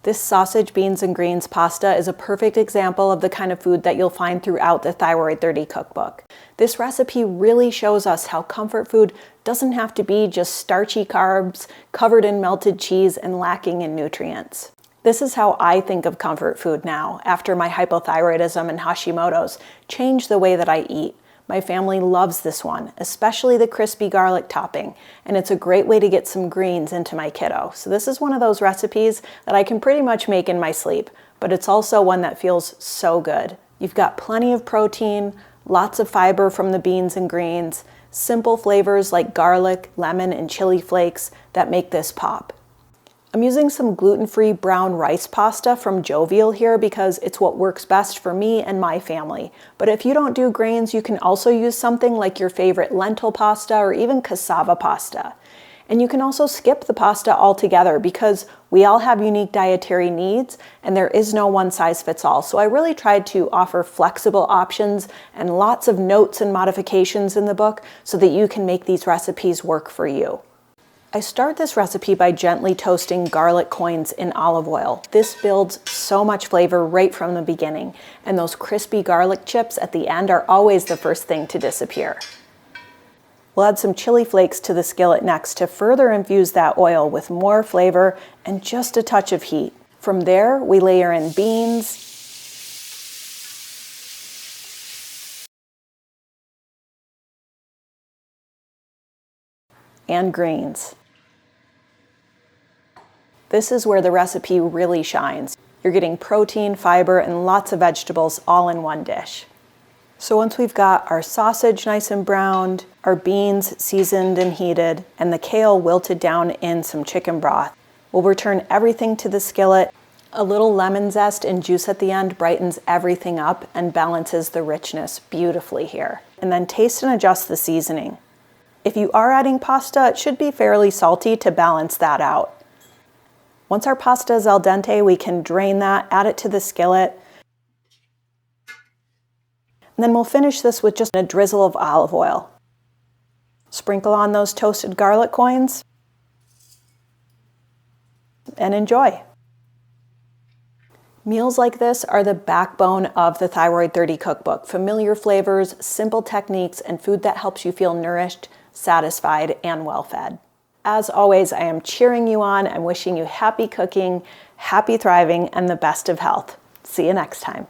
This sausage, beans, and greens pasta is a perfect example of the kind of food that you'll find throughout the Thyroid 30 cookbook. This recipe really shows us how comfort food doesn't have to be just starchy carbs, covered in melted cheese, and lacking in nutrients. This is how I think of comfort food now, after my hypothyroidism and Hashimoto's changed the way that I eat. My family loves this one, especially the crispy garlic topping, and it's a great way to get some greens into my kiddo. So this is one of those recipes that I can pretty much make in my sleep, but it's also one that feels so good. You've got plenty of protein, lots of fiber from the beans and greens, simple flavors like garlic, lemon, and chili flakes that make this pop. I'm using some gluten-free brown rice pasta from Jovial here because it's what works best for me and my family. But if you don't do grains, you can also use something like your favorite lentil pasta or even cassava pasta. And you can also skip the pasta altogether because we all have unique dietary needs and there is no one size fits all. So I really tried to offer flexible options and lots of notes and modifications in the book so that you can make these recipes work for you. I start this recipe by gently toasting garlic coins in olive oil. This builds so much flavor right from the beginning, and those crispy garlic chips at the end are always the first thing to disappear. We'll add some chili flakes to the skillet next to further infuse that oil with more flavor and just a touch of heat. From there, we layer in beans, and greens. This is where the recipe really shines. You're getting protein, fiber, and lots of vegetables all in one dish. So once we've got our sausage nice and browned, our beans seasoned and heated, and the kale wilted down in some chicken broth, we'll return everything to the skillet. A little lemon zest and juice at the end brightens everything up and balances the richness beautifully here. And then taste and adjust the seasoning. If you are adding pasta, it should be fairly salty to balance that out. Once our pasta is al dente, we can drain that, add it to the skillet. And then we'll finish this with just a drizzle of olive oil. Sprinkle on those toasted garlic coins and enjoy. Meals like this are the backbone of the Thyroid 30 cookbook. Familiar flavors, simple techniques, and food that helps you feel nourished, satisfied, and well-fed. As always, I am cheering you on. I'm wishing you happy cooking, happy thriving, and the best of health. See you next time.